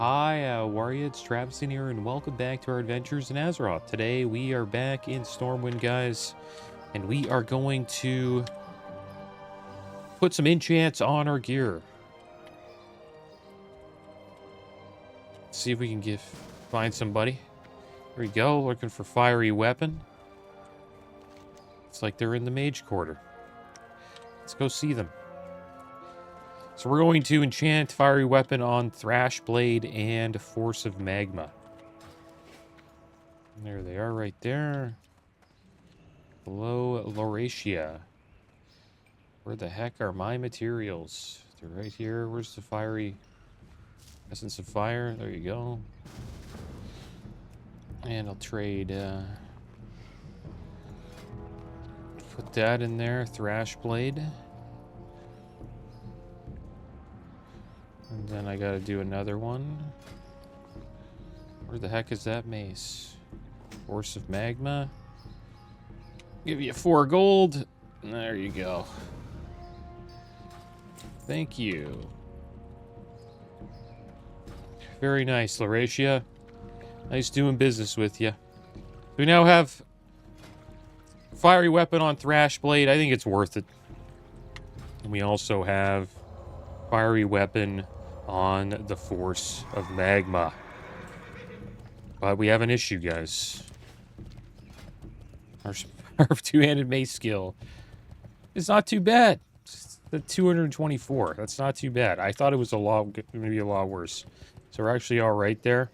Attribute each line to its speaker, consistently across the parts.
Speaker 1: Hi, Waria, it's Travis in here, and welcome back to our adventures in Azeroth. Today, we are back in Stormwind, guys, and we are going to put some enchants on our gear. See if we can find somebody. Here we go, looking for fiery weapon. It's like they're in the mage quarter. Let's go see them. So we're going to enchant fiery weapon on Thrashblade and Force of Magma. There they are right there. Below Lauratia. Where the heck are my materials? They're right here. Where's the fiery essence of fire? There you go. And I'll trade, put that in there. Thrashblade. And then I gotta do another one. Where the heck is that mace? Force of Magma. Give you 4 gold. There you go. Thank you. Very nice, Lauratia. Nice doing business with you. We now have fiery weapon on Thrashblade. I think it's worth it. And we also have fiery weapon on the Force of Magma. But we have an issue, guys. Our two-handed mace skill is not too bad. It's the 224. That's not too bad. I thought it was maybe a lot worse. So we're actually all right there.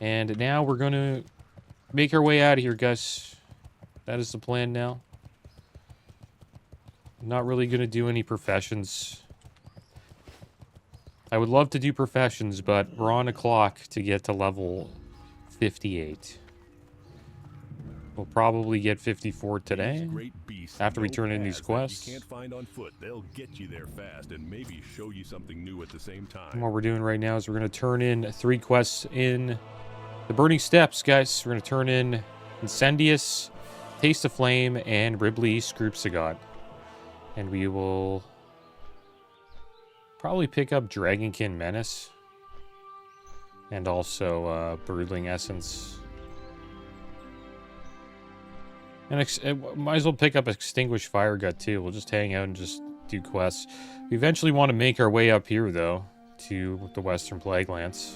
Speaker 1: And now we're going to make our way out of here, guys. That is the plan now. I'm not really going to do any professions. I would love to do professions, but we're on a clock to get to level 58. We'll probably get 54 today after we turn in these quests.
Speaker 2: You can't find on foot. They'll get you there fast and maybe show you something new at the same time.
Speaker 1: And what we're doing right now is we're going to turn in 3 quests in the Burning Steppes, guys. We're going to turn in Incendious, Taste of Flame, and Ribley Scroopsagot. And we will probably pick up Dragonkin Menace. And also Broodling Essence. And might as well pick up Extinguished Fire Gut too. We'll just hang out and just do quests. We eventually want to make our way up here, though, to the Western Plaguelands.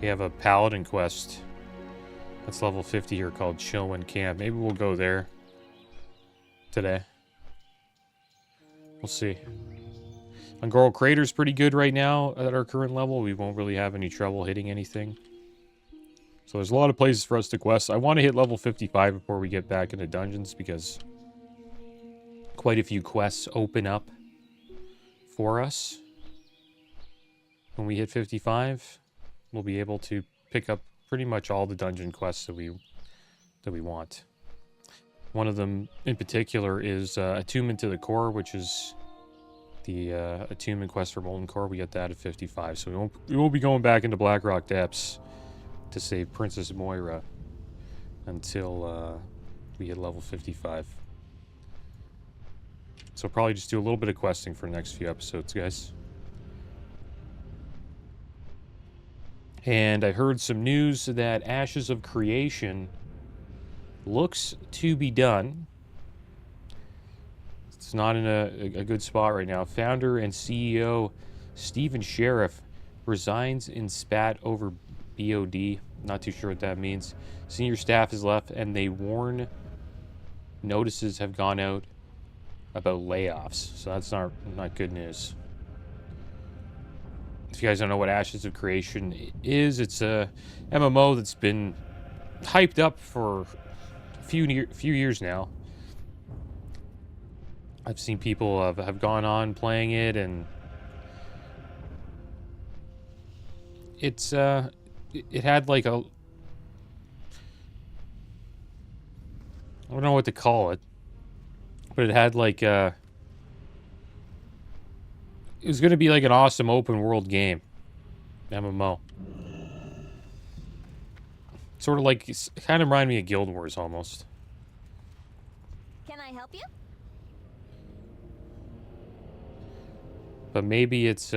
Speaker 1: We have a Paladin quest that's level 50 here called Chillwind Camp. Maybe we'll go there today. We'll see. Ungoro Crater's pretty good right now at our current level. We won't really have any trouble hitting anything. So there's a lot of places for us to quest. I want to hit level 55 before we get back into dungeons because quite a few quests open up for us. When we hit 55, we'll be able to pick up pretty much all the dungeon quests that we want. One of them in particular is Attunement to the Core, which is the attunement quest for Molten Core. We get that at 55, so we won't be going back into Blackrock Depths to save Princess Moira until we hit level 55. So probably just do a little bit of questing for the next few episodes, guys. And I heard some news that Ashes of Creation looks to be done. It's not in a good spot right now. Founder and CEO Stephen Sheriff resigns in spat over BOD. Not too sure what that means. Senior staff is left, and they warn notices have gone out about layoffs. So that's not good news. If you guys don't know what Ashes of Creation is, it's a MMO that's been hyped up for a few years now. I've seen people have gone on playing it, and it's it had like a, I don't know what to call it, but it had like it was going to be like an awesome open world game, MMO. Sort of like, kind of remind me of Guild Wars almost.
Speaker 3: Can I help you?
Speaker 1: But maybe it's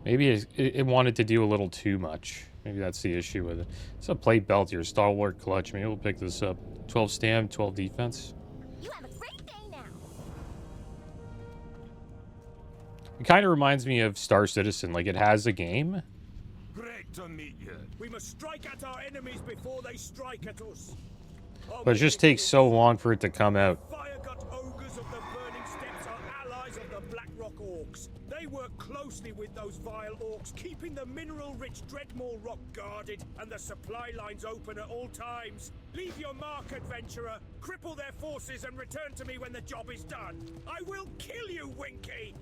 Speaker 1: Maybe it wanted to do a little too much. Maybe that's the issue with it. It's a plate belt here. Stalwart clutch. Maybe we'll pick this up. 12 stam, 12 defense.
Speaker 3: You have a great day now.
Speaker 1: It kind of reminds me of Star Citizen. Like, it has a game.
Speaker 4: Great to meet you. We must strike at our enemies before they strike at us.
Speaker 1: But it just takes so long for it to come out.
Speaker 4: Fire-gut ogres of the Burning Steppes are allies of the Blackrock Orcs. They work closely with those vile orcs, keeping the mineral-rich Dreadmore Rock guarded and the supply lines open at all times. Leave your mark, adventurer. Cripple their forces and return to me when the job is done. I will kill you, Winky!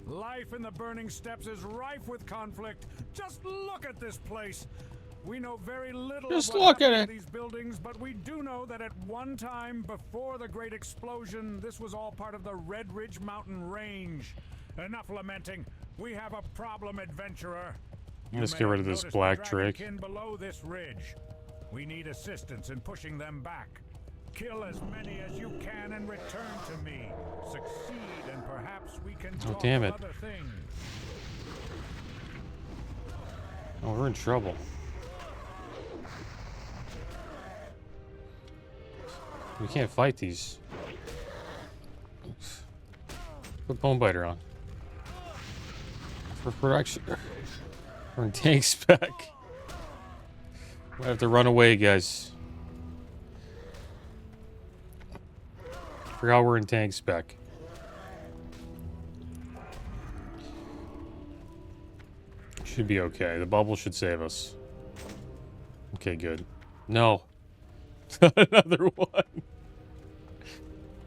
Speaker 5: Life in the Burning Steppes is rife with conflict. Just look at this place. We know very little
Speaker 1: Just
Speaker 5: about
Speaker 1: look at it.
Speaker 5: these buildings, but we do know that at one time before the Great Explosion, this was all part of the Red Ridge Mountain Range. Enough lamenting. We have a problem, adventurer.
Speaker 1: Let's get rid of this black trick.
Speaker 5: Below this ridge. We need assistance in pushing them back. Kill as many as you can and return to me. Succeed, and perhaps we can talk
Speaker 1: damn it.
Speaker 5: other things.
Speaker 1: Oh, we're in trouble. We can't fight these. Oops. Put Bone Biter on. For production. We're in tank spec. We have to run away, guys. Forgot we're in tank spec. Should be okay. The bubble should save us. Okay, good. No. Another one.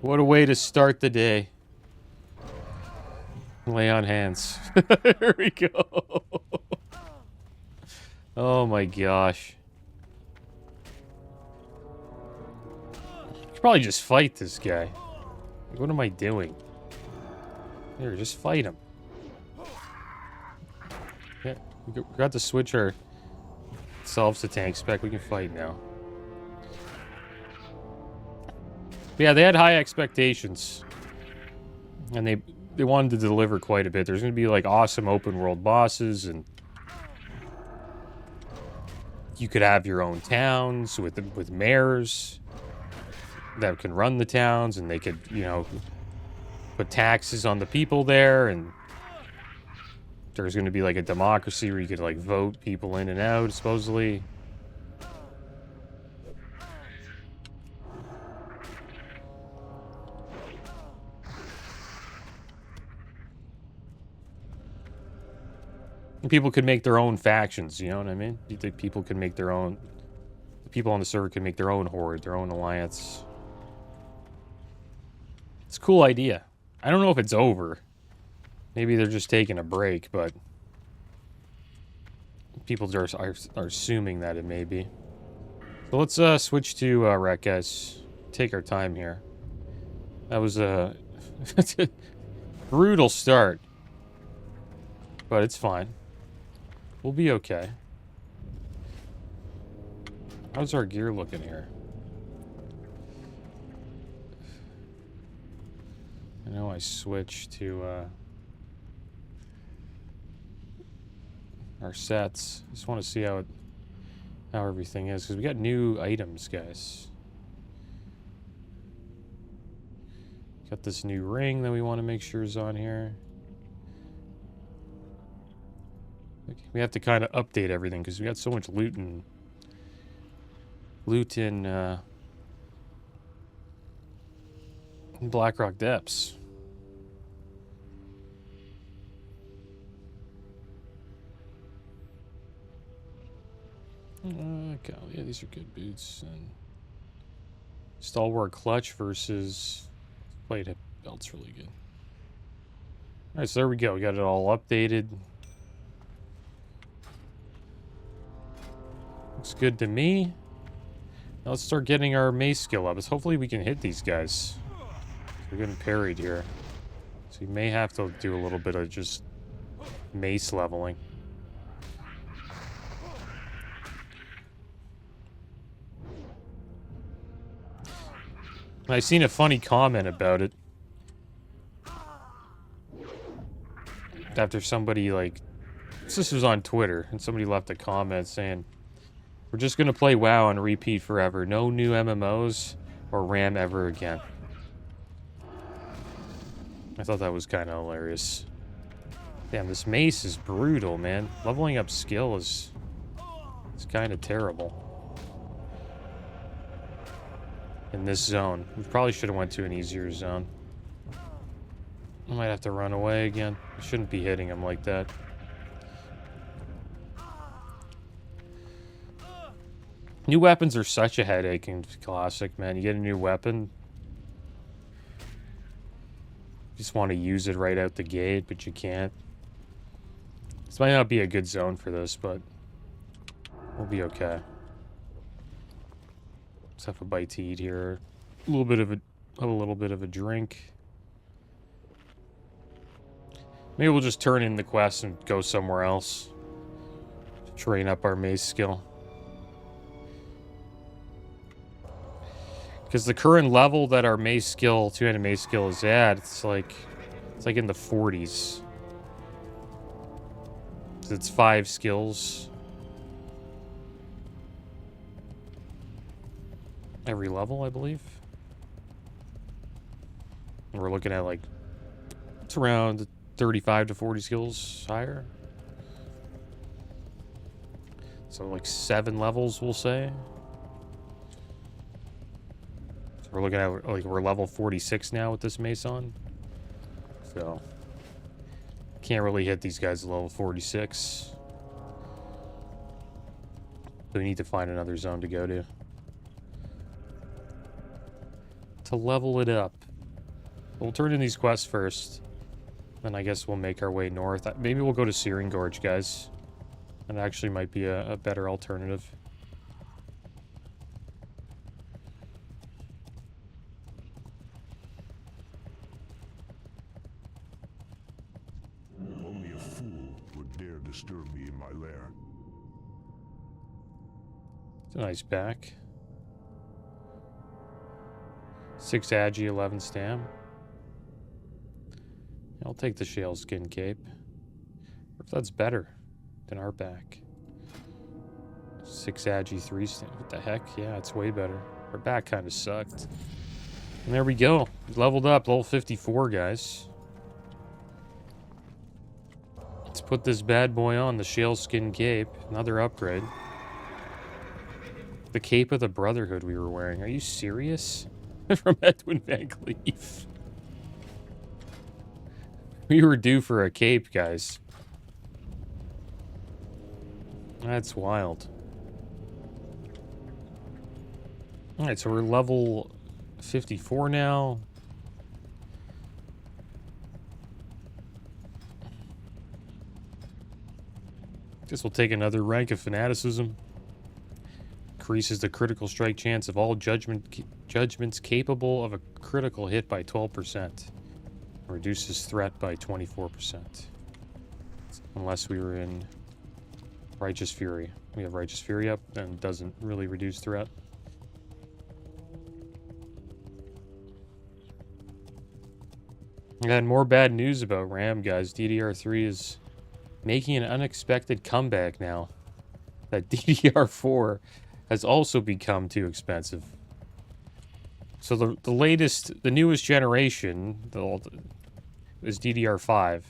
Speaker 1: What a way to start the day. Lay on hands. There we go. Oh my gosh. I should probably just fight this guy. Like, what am I doing? Here, just fight him. Yeah, we got to switch ourselves to tank spec. We can fight now. But yeah, they had high expectations. And they wanted to deliver quite a bit. There's going to be like awesome open world bosses, and you could have your own towns with mayors that can run the towns, and they could, you know, put taxes on the people there, and there's going to be like a democracy where you could like vote people in and out, supposedly. And people could make their own factions, you know what I mean? You think people could make their own... The people on the server could make their own horde, their own alliance. It's a cool idea. I don't know if it's over. Maybe they're just taking a break, but... People are assuming that it may be. So let's switch to rec, guys. Take our time here. That was a... brutal start. But it's fine. We'll be okay. How's our gear looking here? I know I switched to our sets. Just want to see how everything is, because we got new items, guys. Got this new ring that we want to make sure is on here. We have to kind of update everything because we got so much loot in Blackrock Depths. Okay, yeah, these are good boots. And Stalwart Clutch versus Plate Hip Belt's really good. All right, so there we go. We got it all updated. Looks good to me. Now let's start getting our mace skill up. Hopefully we can hit these guys. We're getting parried here. So you may have to do a little bit of just mace leveling. I've seen a funny comment about it. After somebody, like, This was on Twitter, and somebody left a comment saying, "We're just gonna play WoW and repeat forever. No new MMOs or RAM ever again." I thought that was kind of hilarious. Damn, this mace is brutal, man. Leveling up skill is kind of terrible. In this zone. We probably should have went to an easier zone. I might have to run away again. I shouldn't be hitting him like that. New weapons are such a headache in Classic, man. You get a new weapon. You just want to use it right out the gate, but you can't. This might not be a good zone for this, but we'll be okay. Let's have a bite to eat here. A little bit of a drink. Maybe we'll just turn in the quest and go somewhere else to train up our mace skill. Because the current level that our mace skill, two-handed mace skill is at, it's like in the 40s. It's 5 skills every level, I believe. And we're looking at like, it's around 35 to 40 skills higher. So like 7 levels, we'll say. So we're looking at like we're level 46 now with this mace on. So can't really hit these guys at level 46. So we need to find another zone to go to level it up. We'll turn in these quests first. Then I guess we'll make our way north. Maybe we'll go to Searing Gorge, guys. That actually might be a better alternative.
Speaker 2: Only a fool would dare disturb me in my lair.
Speaker 1: It's a nice back. 6 agi, 11 stam. I'll take the shale skin cape. Or if that's better than our back. 6 agi, 3 stam. What the heck? Yeah, it's way better. Our back kind of sucked. And there we go. Leveled up, level 54, guys. Let's put this bad boy on, the shale skin cape. Another upgrade. The cape of the Brotherhood we were wearing. Are you serious? From Edwin Van Cleef. We were due for a cape, guys. That's wild. Alright, so we're level 54 now. Guess we'll take another rank of fanaticism. Increases the critical strike chance of all judgments capable of a critical hit by 12%. Reduces threat by 24%. Unless we were in Righteous Fury. We have Righteous Fury up and doesn't really reduce threat. And more bad news about RAM, guys. DDR3 is making an unexpected comeback now. That DDR4 has also become too expensive. So the newest generation is DDR5.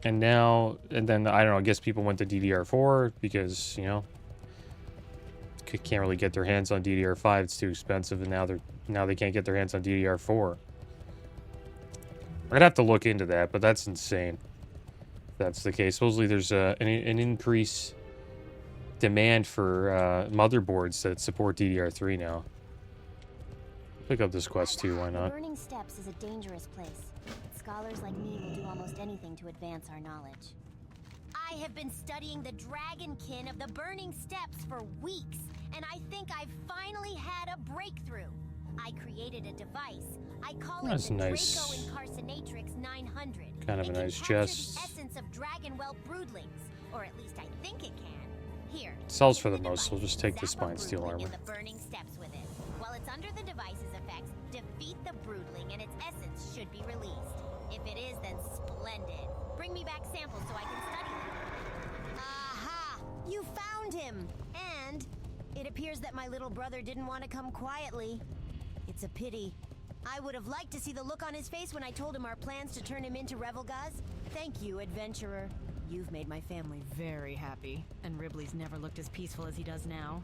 Speaker 1: And then, I don't know, I guess people went to DDR4 because, you know, can't really get their hands on DDR5. It's too expensive, and now they can't get their hands on DDR4. I'd have to look into that, but that's insane. If that's the case. Supposedly there's an increase demand for motherboards that support DDR3 now. Pick up this quest too, why not?
Speaker 3: The Burning Steps is a dangerous place. Scholars like me will do almost anything to advance our knowledge. I have been studying the dragonkin of the Burning Steps for weeks, and I think I've finally had a breakthrough. I created a device. I call it the
Speaker 1: nice.
Speaker 3: Draco Incarcinatrix 900.
Speaker 1: Kind of a nice chest.
Speaker 3: The essence of Dragonwell broodlings, or at least I think it can. Here.
Speaker 1: Sells for the most, so we'll just take the Spine Steel armor.
Speaker 3: The Burning Steps with it. While it's under the device's effects, defeat the broodling and its essence should be released. If it is, then splendid. Bring me back samples so I can study them. Aha! You found him! And it appears that my little brother didn't want to come quietly. It's a pity. I would have liked to see the look on his face when I told him our plans to turn him into Revelgaz. Thank you, adventurer. You've made my family very happy, and Ribley's never looked as peaceful as he does now.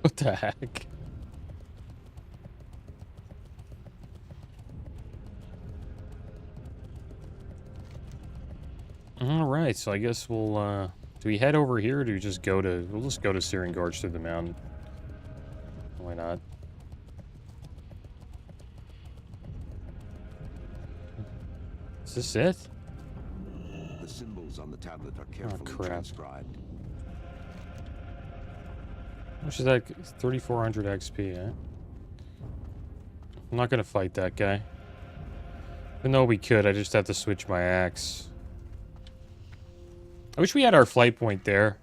Speaker 1: What the heck? Alright, so I guess we'll, do we head over here or do we just go to... We'll just go to Searing Gorge through the mountain. Why not? Is this it?
Speaker 6: The symbols on the tablet are carefully
Speaker 1: crap.
Speaker 6: transcribed.
Speaker 1: How much is that? 3,400 XP, eh? I'm not gonna fight that guy. Even though we could, I just have to switch my axe. I wish we had our flight point there.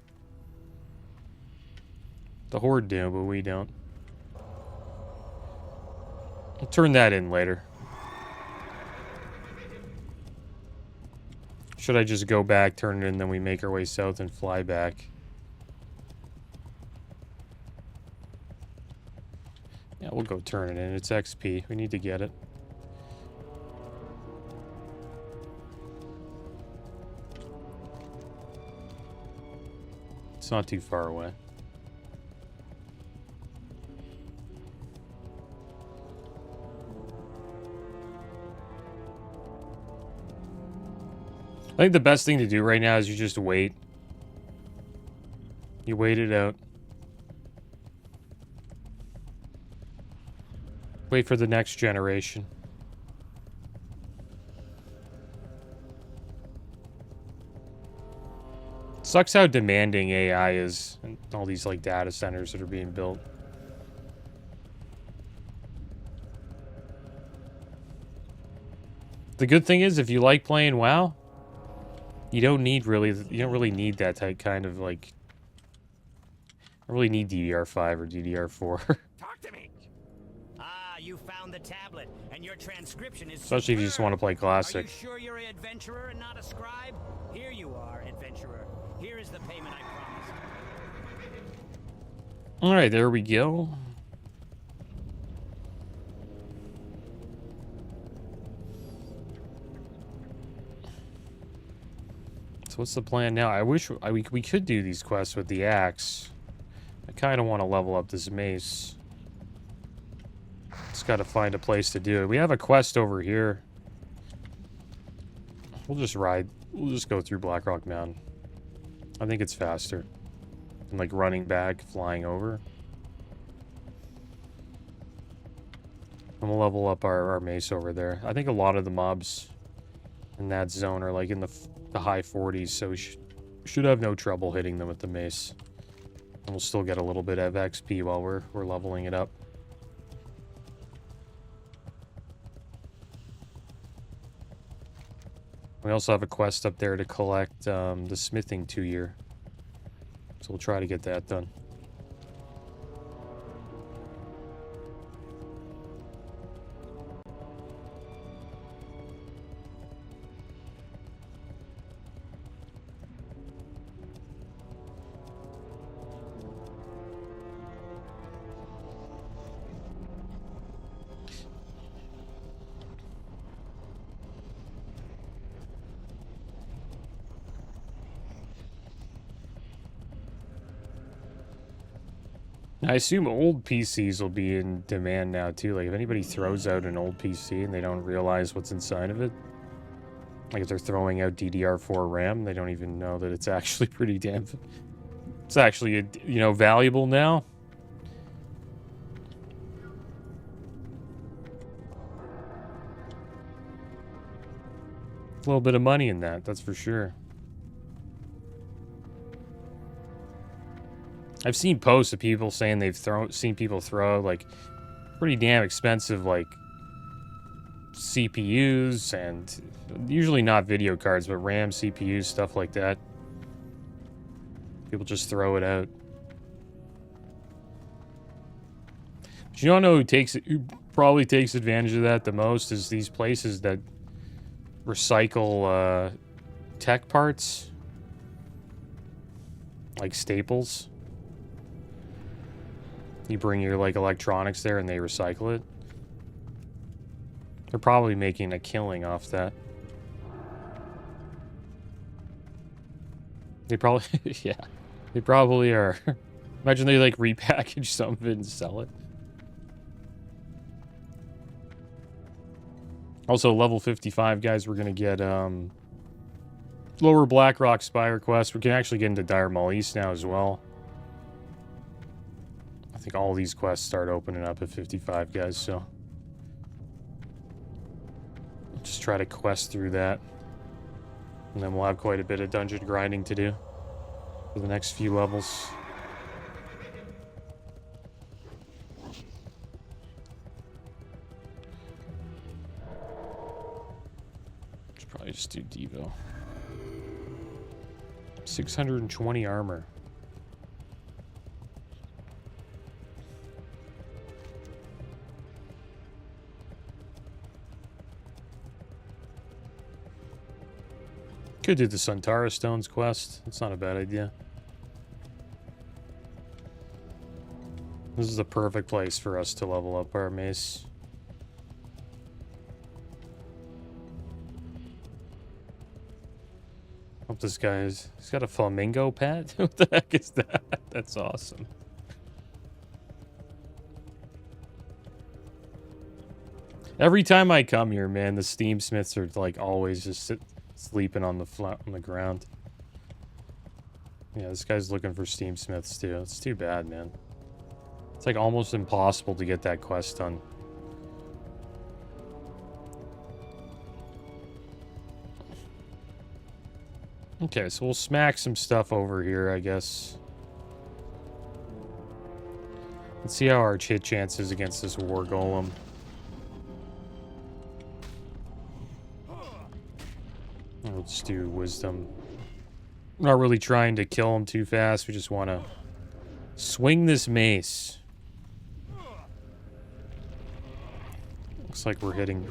Speaker 1: The Horde do, but we don't. I'll turn that in later. Should I just go back, turn it in, then we make our way south and fly back? Yeah, we'll go turn it in. It's XP. We need to get it. It's not too far away. I think the best thing to do right now is you just wait. You wait it out. Wait for the next generation. Sucks how demanding AI is and all these like data centers that are being built. The good thing is if you like playing WoW, you don't really need that type kind of like I really need DDR5 or DDR4.
Speaker 7: Talk to me. Ah, you found the tablet, and your transcription is
Speaker 1: Especially if you just want to play classic.
Speaker 7: Are you sure you're an adventurer and not a scribe? Here you are, adventurer. Here is the payment I promised.
Speaker 1: All right, there we go. So what's the plan now? I wish we could do these quests with the axe. I kind of want to level up this mace. Just got to find a place to do it. We have a quest over here. We'll just ride. We'll just go through Blackrock Mountain. I think it's faster than like running back, flying over. And we'll level up our mace over there. I think a lot of the mobs in that zone are like in the high 40s, so we should have no trouble hitting them with the mace. And we'll still get a little bit of XP while we're leveling it up. We also have a quest up there to collect the smithing 2-year. So we'll try to get that done. I assume old PCs will be in demand now too. Like if anybody throws out an old PC and they don't realize what's inside of it, like if they're throwing out DDR4 RAM, they don't even know that it's actually pretty damn. It's actually valuable now. A little bit of money in that, that's for sure. I've seen posts of people saying they've seen people throw like pretty damn expensive like CPUs and usually not video cards, but RAM, CPUs, stuff like that. People just throw it out. But you don't know who probably takes advantage of that the most is these places that recycle tech parts, like staples. You bring your like electronics there and they recycle it. They're probably making a killing off that. They probably, yeah, they probably are. Imagine they like repackage some of it and sell it. Also, level 55, guys, we're going to get lower Blackrock Spire quest. We can actually get into Dire Maul East now as well. I think all these quests start opening up at 55, guys, so just try to quest through that. And then we'll have quite a bit of dungeon grinding to do for the next few levels. Probably just do Devo. 620 armor. Could do the Suntara Stones quest. That's not a bad idea. This is the perfect place for us to level up our mace. Hope this guy is... He's got a flamingo pet? What the heck is that? That's awesome. Every time I come here, man, the steamsmiths are like always just sleeping on the ground. Yeah, this guy's looking for steamsmiths too. It's too bad, man. It's like almost impossible to get that quest done. Okay, so we'll smack some stuff over here, I guess. Let's see how our hit chance is against this war golem. Let's do wisdom. I'm not really trying to kill him too fast. We just want to swing this mace. Looks like we're hitting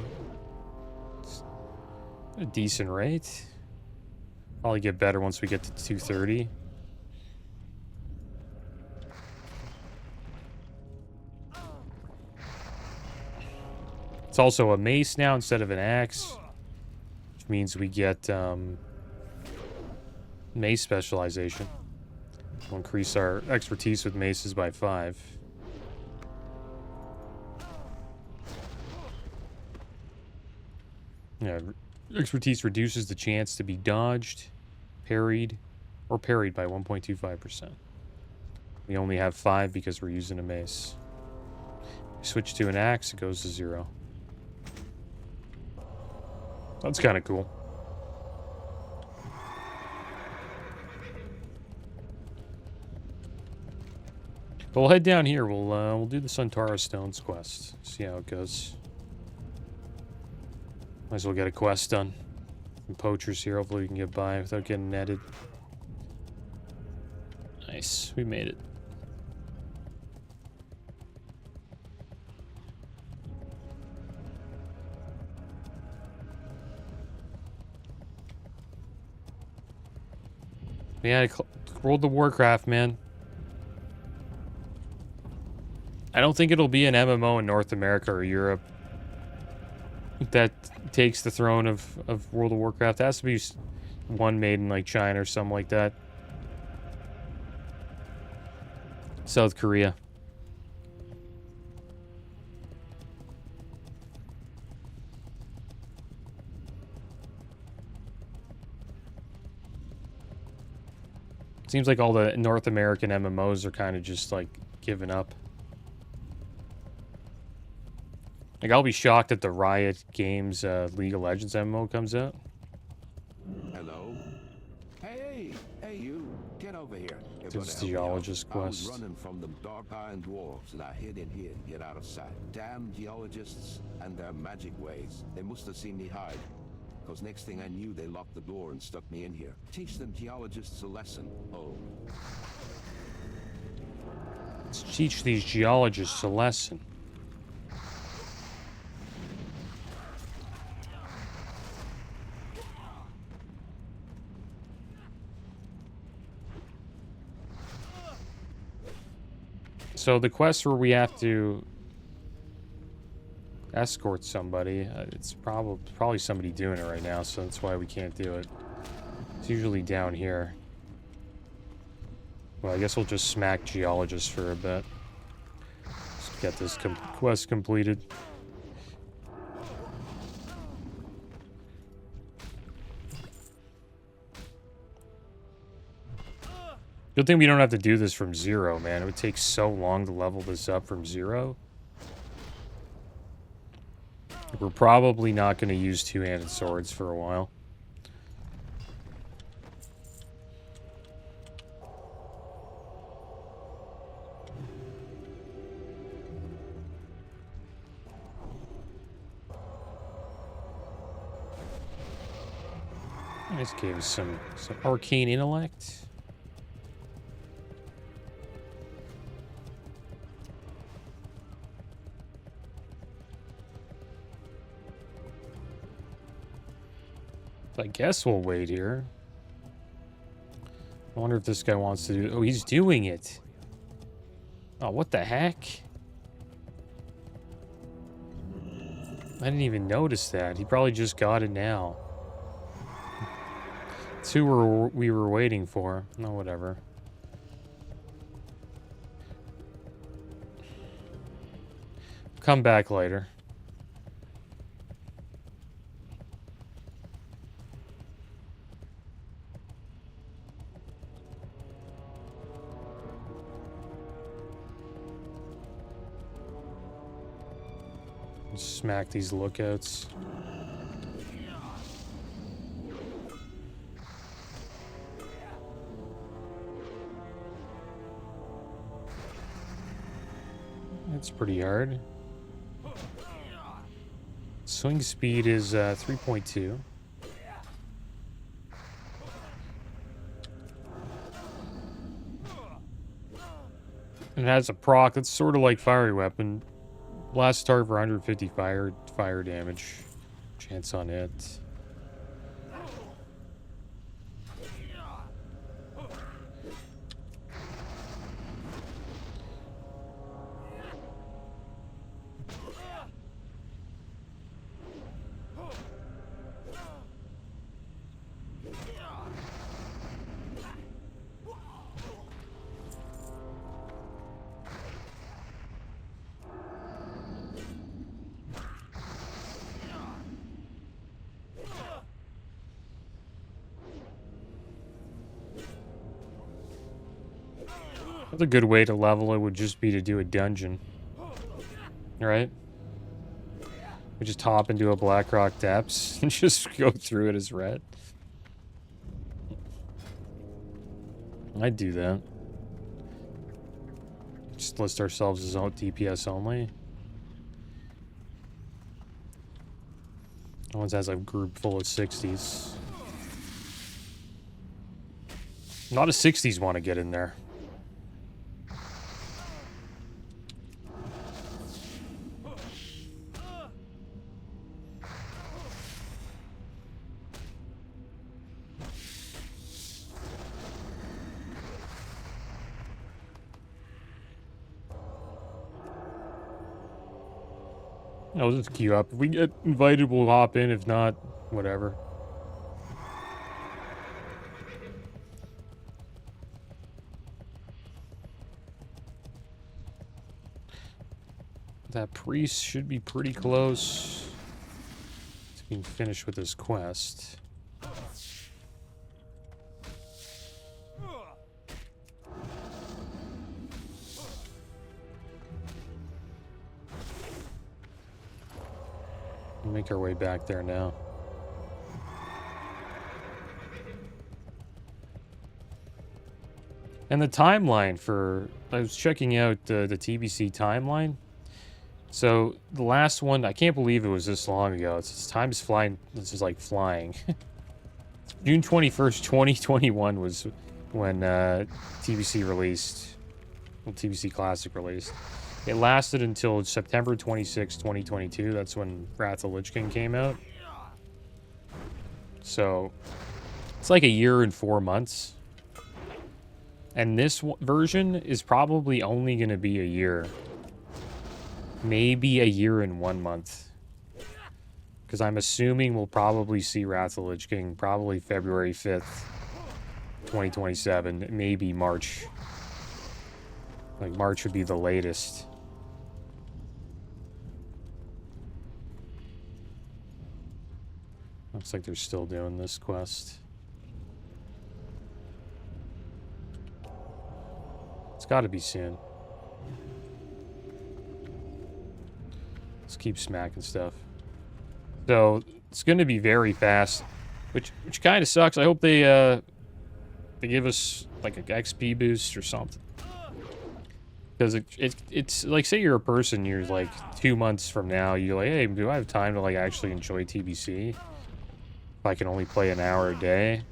Speaker 1: a decent rate. Probably get better once we get to 230. It's also a mace now instead of an axe, which means we get mace specialization. We'll increase our expertise with maces by 5. Yeah, expertise reduces the chance to be dodged, parried, or parried by 1.25%. We only have 5 because we're using a mace. We switch to an axe, it goes to 0. That's kind of cool. But we'll head down here. We'll do the Suntara Stones quest. See how it goes. Might as well get a quest done. Some poachers here. Hopefully we can get by without getting netted. Nice. We made it. Yeah, World of Warcraft, man. I don't think it'll be an MMO in North America or Europe that takes the throne of World of Warcraft. It has to be one made in like China or something like that. South Korea. Seems like all the North American MMOs are kind of just like giving up. Like, I'll be shocked if the Riot Games League of Legends MMO comes out.
Speaker 6: Hello? Hey, you. Get over here.
Speaker 1: This geologist quest.
Speaker 6: I was running from them dark iron dwarves that I hid in here to get out of sight. Damn geologists and their magic ways. They must have seen me hide. Because next thing I knew, they locked the door and stuck me in here. Teach them geologists a lesson. Oh.
Speaker 1: Let's teach these geologists a lesson. So the quest where we have to escort somebody, it's probably somebody doing it right now, so that's why we can't do it. It's usually down here. Well, I guess we'll just smack geologists for a bit. Let's get this quest completed. Good thing we don't have to do this from 0, man. It would take so long to level this up from 0. We're probably not going to use two-handed swords for a while. This gave us some arcane intellect. I guess we'll wait here. I wonder if this guy wants to do... Oh, he's doing it. Oh, what the heck? I didn't even notice that. He probably just got it now. It's who we were waiting for. No, whatever. Come back later. Smack these lookouts. That's pretty hard. Swing speed is 3.2. And it has a proc that's sort of like fiery weapon. Blast target for 150 fire damage. Chance on hit. A good way to level it would just be to do a dungeon. Right? We just hop into a Blackrock Depths and just go through it as red. I'd do that. Just list ourselves as DPS only. That one has a group full of 60s. A lot of 60s want to get in there. I'll just queue up. If we get invited, we'll hop in. If not, whatever. That priest should be pretty close to being finished with this quest. Make our way back there now. And the timeline for... I was checking out the TBC timeline. So, the last one... I can't believe it was this long ago. Time's flying... This is like flying. June 21st, 2021 was when TBC released... Well, TBC Classic released. It lasted until September 26, 2022. That's when Wrath of Lich King came out. So, it's like a year and 4 months. And this version is probably only going to be a year. Maybe a year and 1 month. Because I'm assuming we'll probably see Wrath of the Lich King probably February 5th, 2027. Maybe March. Like, March would be the latest. Looks like they're still doing this quest. It's got to be soon. Let's keep smacking stuff. So it's going to be very fast, which kind of sucks. I hope they give us like an XP boost or something. Because it's like, say you're a person, you're like 2 months from now, you're like, hey, do I have time to like actually enjoy TBC? If I can only play an hour a day.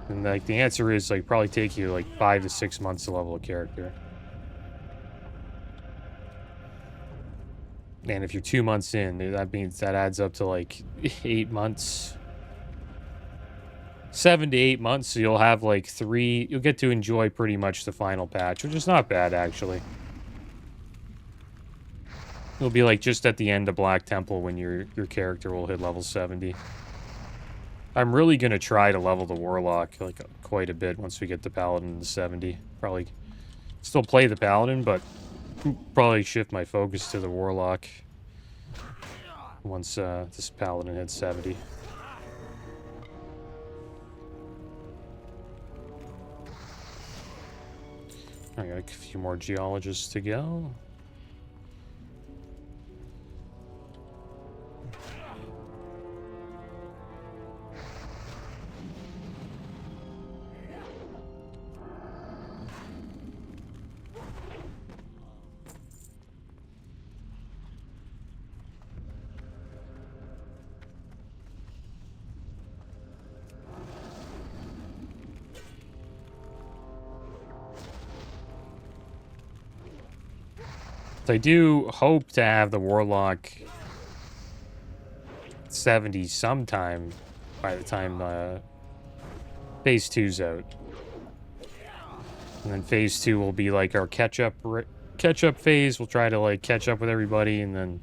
Speaker 1: And like the answer is like probably take you like 5 to 6 months to level a character. And if you're 2 months in, that means that adds up to like 8 months. 7 to 8 months, so you'll have like 3... You'll get to enjoy pretty much the final patch, which is not bad, actually. It'll be like just at the end of Black Temple when your character will hit level 70. I'm really going to try to level the Warlock like quite a bit once we get the Paladin to 70. Probably still play the Paladin, but probably shift my focus to the Warlock once this Paladin hits 70. I got a few more geologists to go. I do hope to have the Warlock 70 sometime by the time Phase 2's out. And then Phase 2 will be like our catch-up phase. We'll try to like catch up with everybody, and then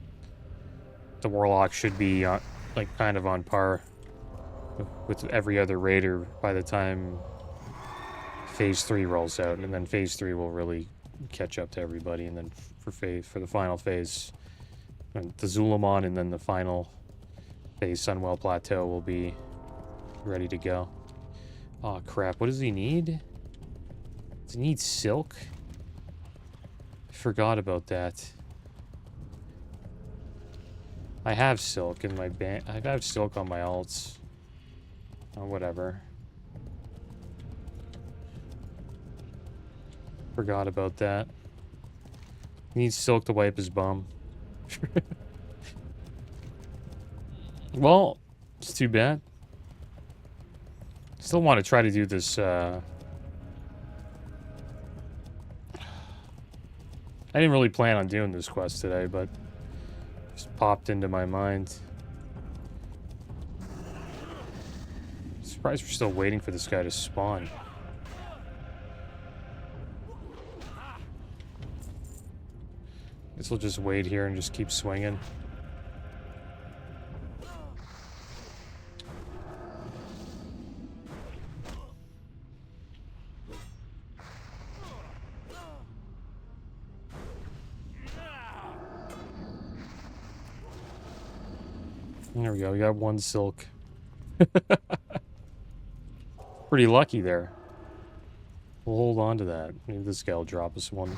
Speaker 1: the Warlock should be like kind of on par with every other raider by the time Phase 3 rolls out. And then Phase 3 will really catch up to everybody, and then for the final phase, and the Zulamon, and then the final phase, Sunwell Plateau, will be ready to go. Oh crap, what does he need? Does he need silk? I forgot about that. I have silk in my band. I have silk on my alts. Oh, whatever. Forgot about that. He needs silk to wipe his bum. Well, it's too bad. Still want to try to do this, I didn't really plan on doing this quest today, but just popped into my mind. Surprised we're still waiting for this guy to spawn. Guess we'll just wait here and just keep swinging. There we go, we got 1 silk. Pretty lucky there. We'll hold on to that. Maybe this guy will drop us 1.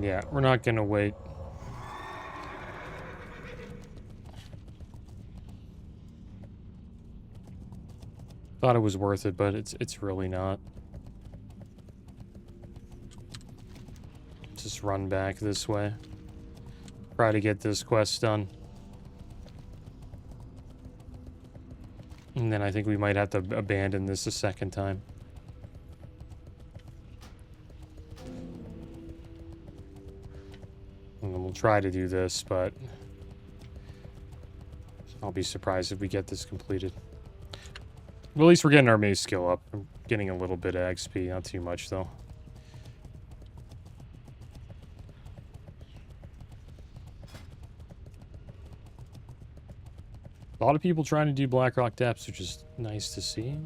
Speaker 1: Yeah, we're not gonna wait. Thought it was worth it, but it's really not. just run back this way. Try to get this quest done. And then I think we might have to abandon this a second time. And then we'll try to do this, but I'll be surprised if we get this completed. Well, at least we're getting our mace skill up. I'm getting a little bit of XP, not too much though. A lot of people trying to do Blackrock Depths, which is nice to see.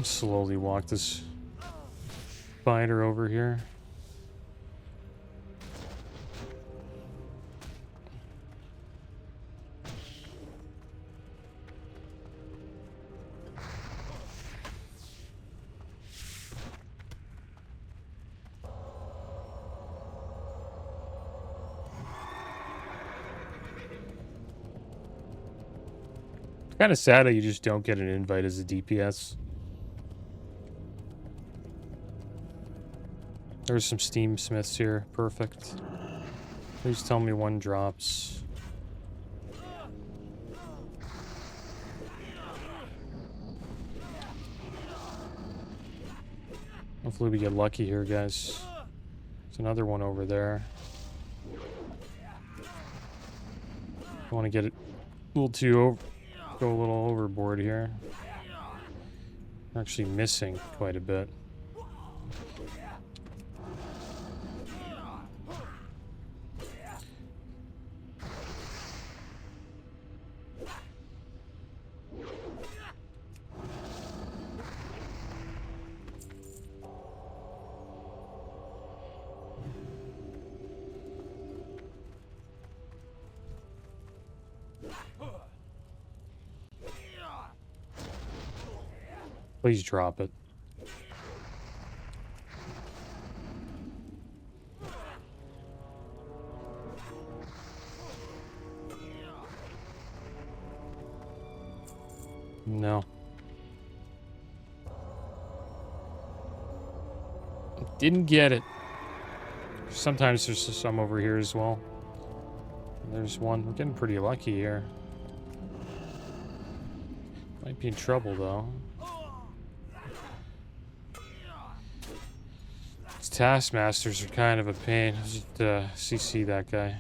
Speaker 1: Slowly walk this spider over here. It's kind of sad that you just don't get an invite as a DPS. There's some steam smiths here. Perfect. Please tell me one drops. Hopefully we get lucky here, guys. There's another one over there. I want to get it a little too go a little overboard here. I'm actually missing quite a bit. Please drop it. No. Didn't get it. Sometimes there's some over here as well. There's one. We're getting pretty lucky here. Might be in trouble though. These taskmasters are kind of a pain. Just CC that guy.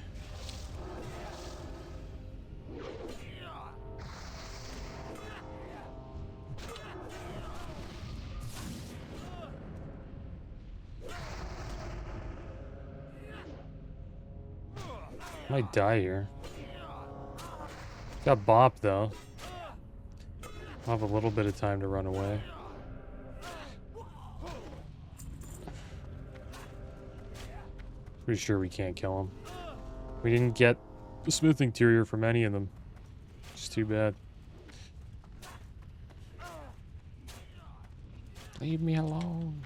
Speaker 1: Might die here. Got bopped though. I'll have a little bit of time to run away. Pretty sure we can't kill him. We didn't get the smithing interior from any of them. It's too bad. Leave me alone.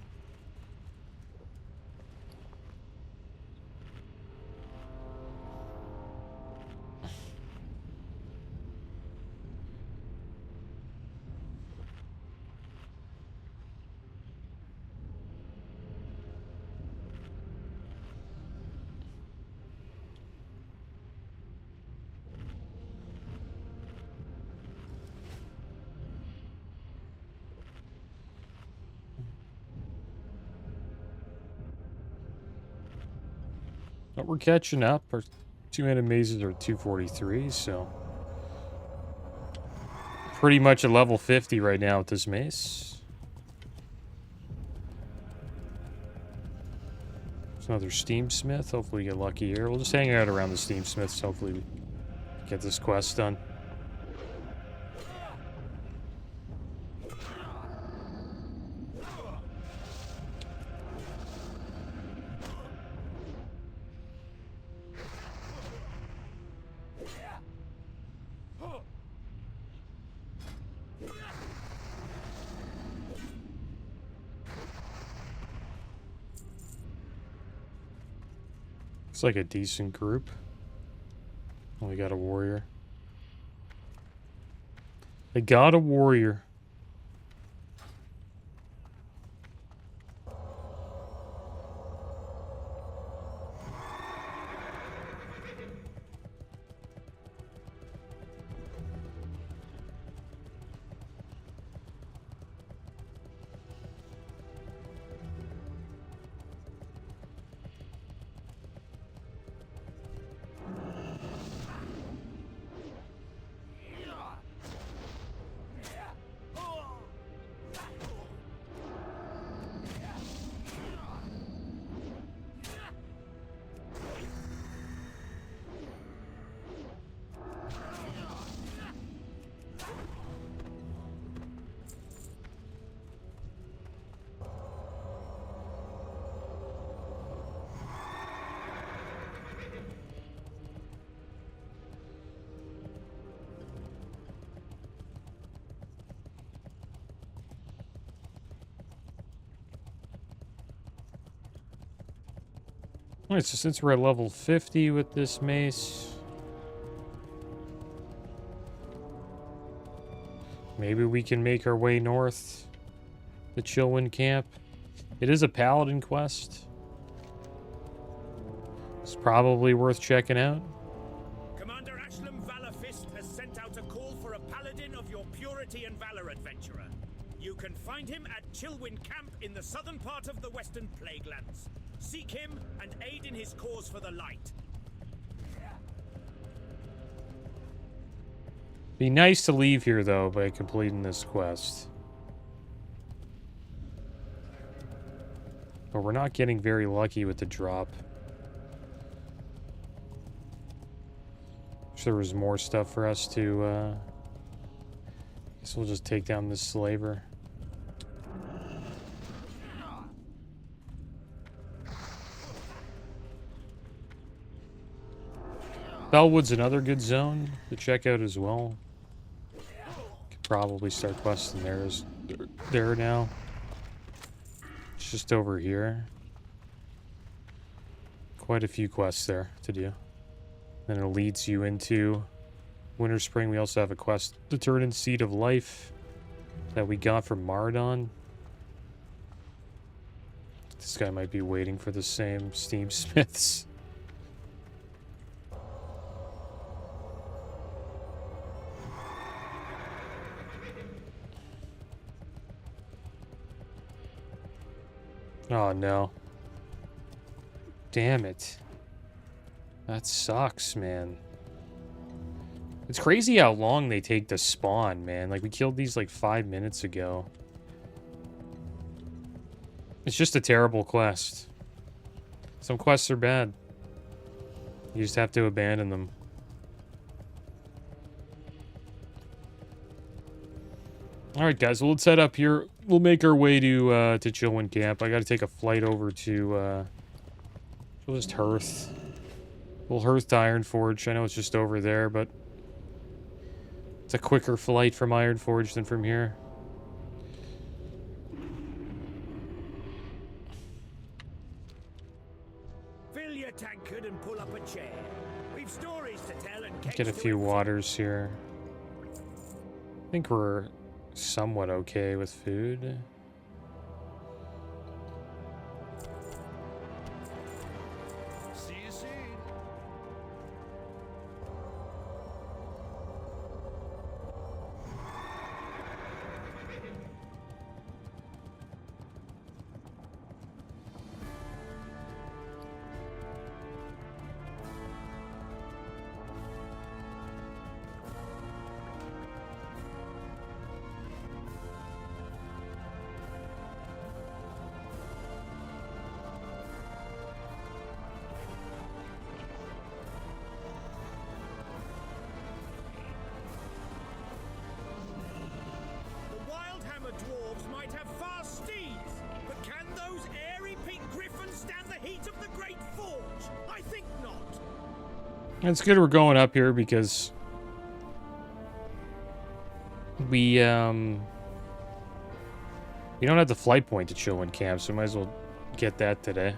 Speaker 1: But we're catching up. Our 2-handed mazes are 243, so pretty much at level 50 right now with this mace. There's another steamsmith. Hopefully we get lucky here. We'll just hang out around the steamsmiths. Hopefully we get this quest done. Looks like a decent group. Oh, we got a warrior. They got a warrior. Alright, so since we're at level 50 with this mace, maybe we can make our way north to Chillwind Camp. It is a Paladin quest. It's probably worth checking out.
Speaker 4: Commander Ashlam Valorfist has sent out a call for a Paladin of your purity and valor, adventurer. You can find him at Chillwind Camp in the southern part of the Western Plaguelands. Seek him and aid in his cause for the light.
Speaker 1: Be nice to leave here, though, by completing this quest. But we're not getting very lucky with the drop. Wish there was more stuff for us to, guess we'll just take down this slaver. Bellwood's another good zone to check out as well. Could probably start questing there now. It's just over here. Quite a few quests there to do. Then it leads you into Winter Spring. We also have a quest to turn in Seed of Life that we got from Mardon. This guy might be waiting for the same Steam Smiths. Oh no. Damn it. That sucks, man. It's crazy how long they take to spawn, man. Like, we killed these like 5 minutes ago. It's just a terrible quest. Some quests are bad. You just have to abandon them. Alright, guys. Well, let's head up here. We'll make our way to Chillwind Camp. I gotta take a flight over to, just Hearth. Well, Hearth to Ironforge. I know it's just over there, but it's a quicker flight from Ironforge than from here.
Speaker 4: Fill your tankard and pull up a chair. We've stories to tell and
Speaker 1: Get a few waters here. I think we're somewhat okay with food.
Speaker 2: See you soon.
Speaker 4: Dwarves might have fast steeds, but can those airy pink griffins stand the heat of the Great Forge? I think not.
Speaker 1: It's good we're going up here because we don't have the flight point to Chillwind Camp, so we might as well get that today.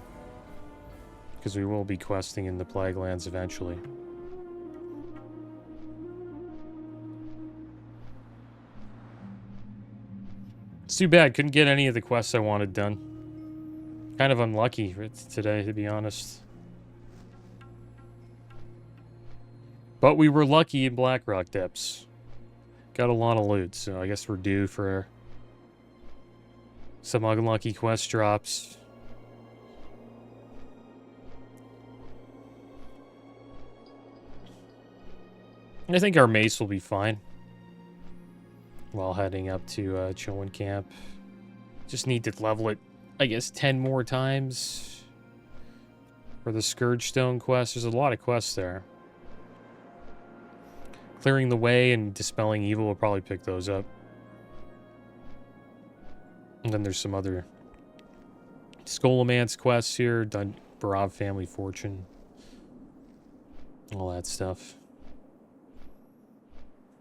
Speaker 1: Because we will be questing in the Plague Lands eventually. It's too bad. Couldn't get any of the quests I wanted done. Kind of unlucky today, to be honest. But we were lucky in Blackrock Depths. Got a lot of loot, so I guess we're due for some unlucky quest drops. I think our mace will be fine while heading up to Chowan Camp. Just need to level it, I guess, 10 more times for the Scourge Stone quest. There's a lot of quests there. Clearing the Way and Dispelling Evil will probably pick those up. And then there's some other Scholomance quests here, Barav Family Fortune, all that stuff.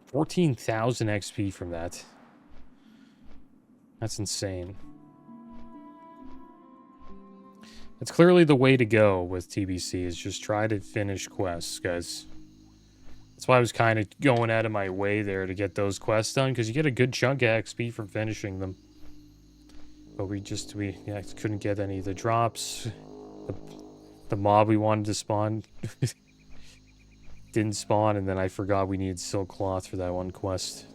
Speaker 1: 14,000 XP from that. That's insane. That's clearly the way to go with TBC, is just try to finish quests, guys. That's why I was kind of going out of my way there to get those quests done, because you get a good chunk of XP from finishing them. But we couldn't get any of the drops. The mob we wanted to spawn didn't spawn, and then I forgot we needed silk cloth for that one quest.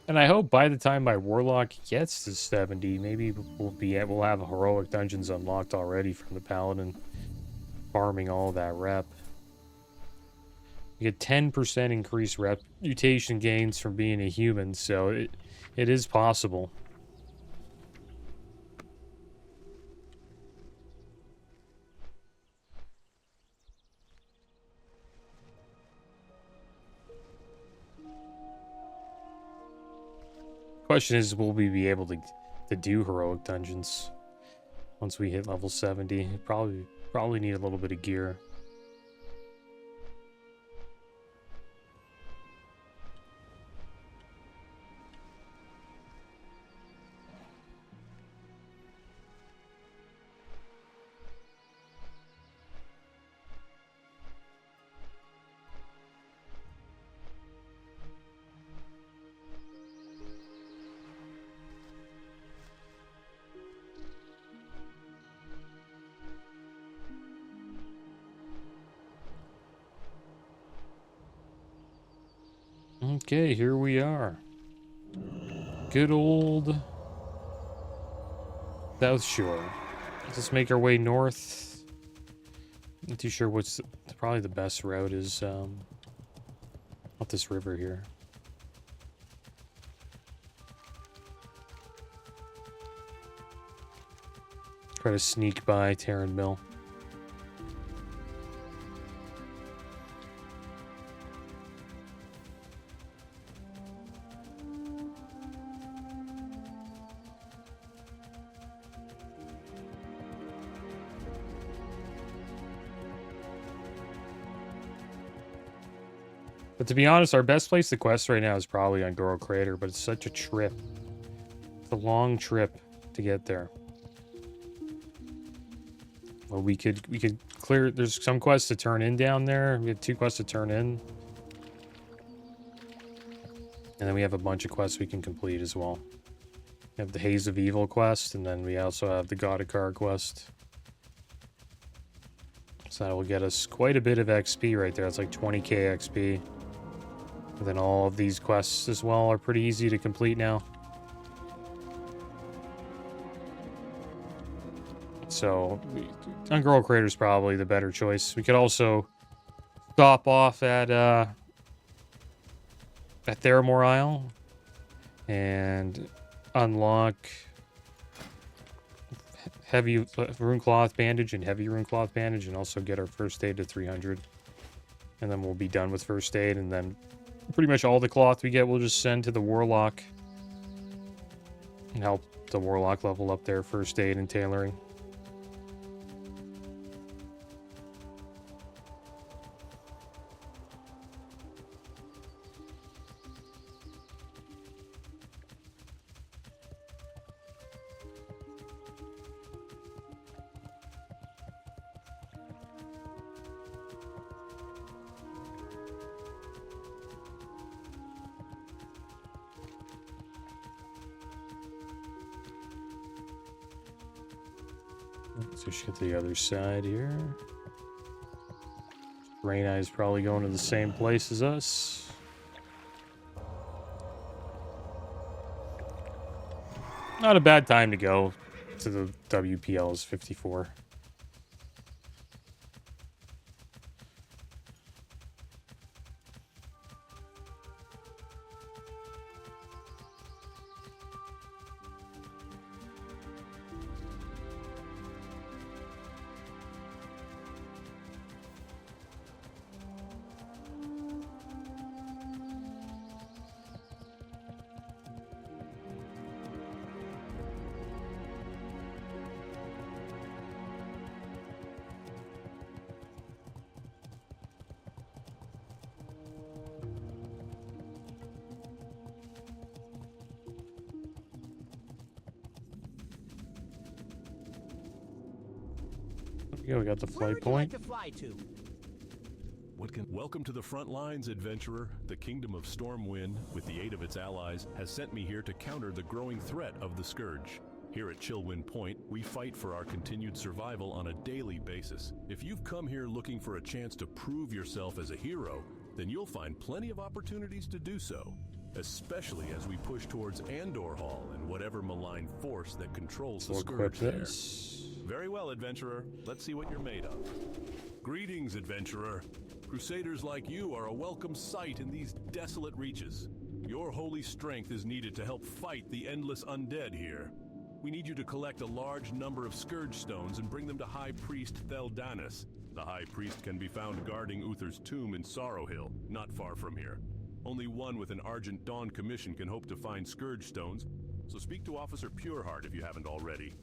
Speaker 1: And I hope by the time my Warlock gets to 70, maybe we'll have heroic dungeons unlocked already from the Paladin, farming all that rep. You get 10% increased reputation gains from being a human, so it is possible. Question is, will we be able to do heroic dungeons once we hit level 70? Probably need a little bit of gear. Okay, here we are. Good old South Shore. Let's make our way north. Not too sure what's probably the best route is up this river here. Try to sneak by Terran Mill. But to be honest, our best place to quest right now is probably on Goro Crater, but it's such a trip. It's a long trip to get there. Well, we could clear. There's some quests to turn in down there. We have 2 quests to turn in, and then we have a bunch of quests we can complete as well. We have the Haze of Evil quest, and then we also have the Godakar quest. So that will get us quite a bit of XP right there. It's like 20k XP. And then all of these quests as well are pretty easy to complete now. So, Ungirl Crater is probably the better choice. We could also stop off at Theramore Isle and unlock heavy Runecloth Bandage and heavy Runecloth Bandage, and also get our first aid to 300. And then we'll be done with first aid, and then pretty much all the cloth we get we'll just send to the Warlock. And help the Warlock level up their first aid and tailoring. Let's just get to the other side here. Rain Eye is probably going to the same place as us. Not a bad time to go to the WPL's 54. Yeah, we got the flight point.
Speaker 2: Welcome to the front lines, adventurer. The Kingdom of Stormwind, with the aid of its allies, has sent me here to counter the growing threat of the Scourge. Here at Chillwind Point, we fight for our continued survival on a daily basis. If you've come here looking for a chance to prove yourself as a hero, then you'll find plenty of opportunities to do so, especially as we push towards Andor Hall and whatever malign force that controls the Scourge there. Very well, adventurer. Let's see what you're made of. Greetings, adventurer. Crusaders like you are a welcome sight in these desolate reaches. Your holy strength is needed to help fight the endless undead here. We need you to collect a large number of Scourge Stones and bring them to High Priest Theldanis. The High Priest can be found guarding Uther's tomb in Sorrow Hill, not far from here. Only one with an Argent Dawn commission can hope to find Scourge Stones, so speak to Officer Pureheart if you haven't already.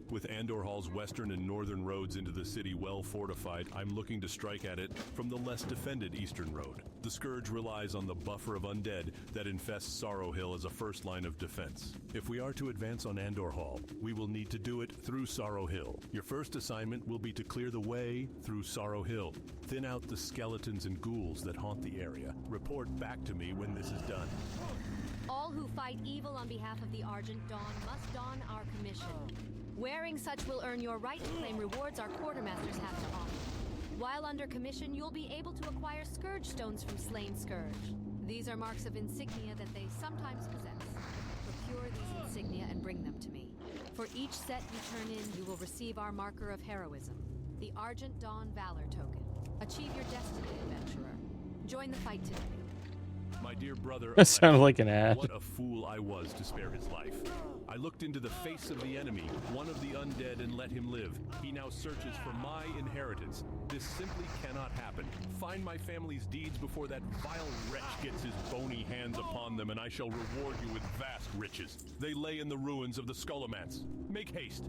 Speaker 2: With Andor Hall's western and northern roads into the city well fortified, I'm looking to strike at it from the less defended eastern road. The Scourge relies on the buffer of undead that infests Sorrow Hill as a first line of defense. If we are to advance on Andor Hall, we will need to do it through Sorrow Hill. Your first assignment will be to clear the way through Sorrow Hill. Thin out the skeletons and ghouls that haunt the area. Report back to me when this is done.
Speaker 8: All who fight evil on behalf of the Argent Dawn must don our commission. Wearing such will earn your right to claim rewards our quartermasters have to offer. While under commission, you'll be able to acquire Scourge Stones from Slain Scourge. These are marks of insignia that they sometimes possess. Procure these insignia and bring them to me. For each set you turn in, you will receive our marker of heroism, the Argent Dawn Valor Token. Achieve your destiny, adventurer. Join the fight today.
Speaker 2: My dear brother,
Speaker 1: That sounded like an ad.
Speaker 2: What a fool I was to spare his life. I looked into the face of the enemy, one of the undead, and let him live. He now searches for my inheritance. This simply cannot happen. Find my family's deeds before that vile wretch gets his bony hands upon them, and I shall reward you with vast riches. They lay in the ruins of the Skullomance. Make haste.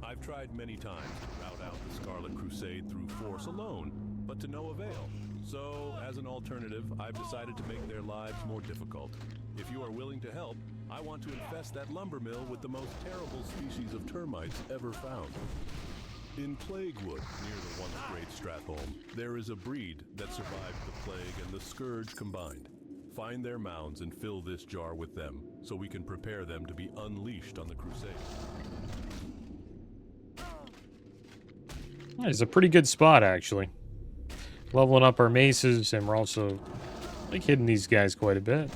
Speaker 2: I've tried many times to rout out the Scarlet Crusade through force alone, but to no avail. So, as an alternative, I've decided to make their lives more difficult. If you are willing to help, I want to infest that lumber mill with the most terrible species of termites ever found. In Plaguewood, near the once great Stratholme, there is a breed that survived the plague and the Scourge combined. Find their mounds and fill this jar with them, so we can prepare them to be unleashed on the Crusade.
Speaker 1: It's a pretty good spot, actually. Leveling up our maces, and we're also like hitting these guys quite a bit.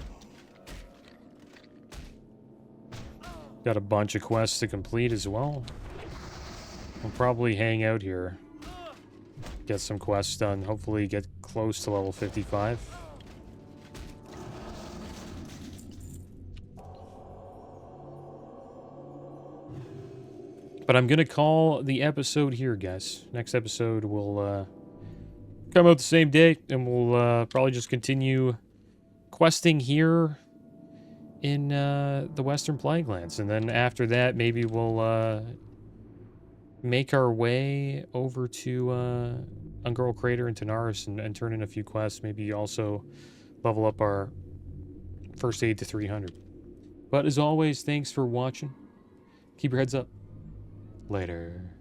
Speaker 1: Got a bunch of quests to complete as well. We'll probably hang out here. Get some quests done. Hopefully get close to level 55. But I'm going to call the episode here, guys. Next episode, we'll come out the same day, and we'll probably just continue questing here in the Western Plaguelands. And then after that, maybe we'll make our way over to Ungirl Crater and Tanaris and turn in a few quests. Maybe also level up our first aid to 300. But as always, thanks for watching. Keep your heads up. Later.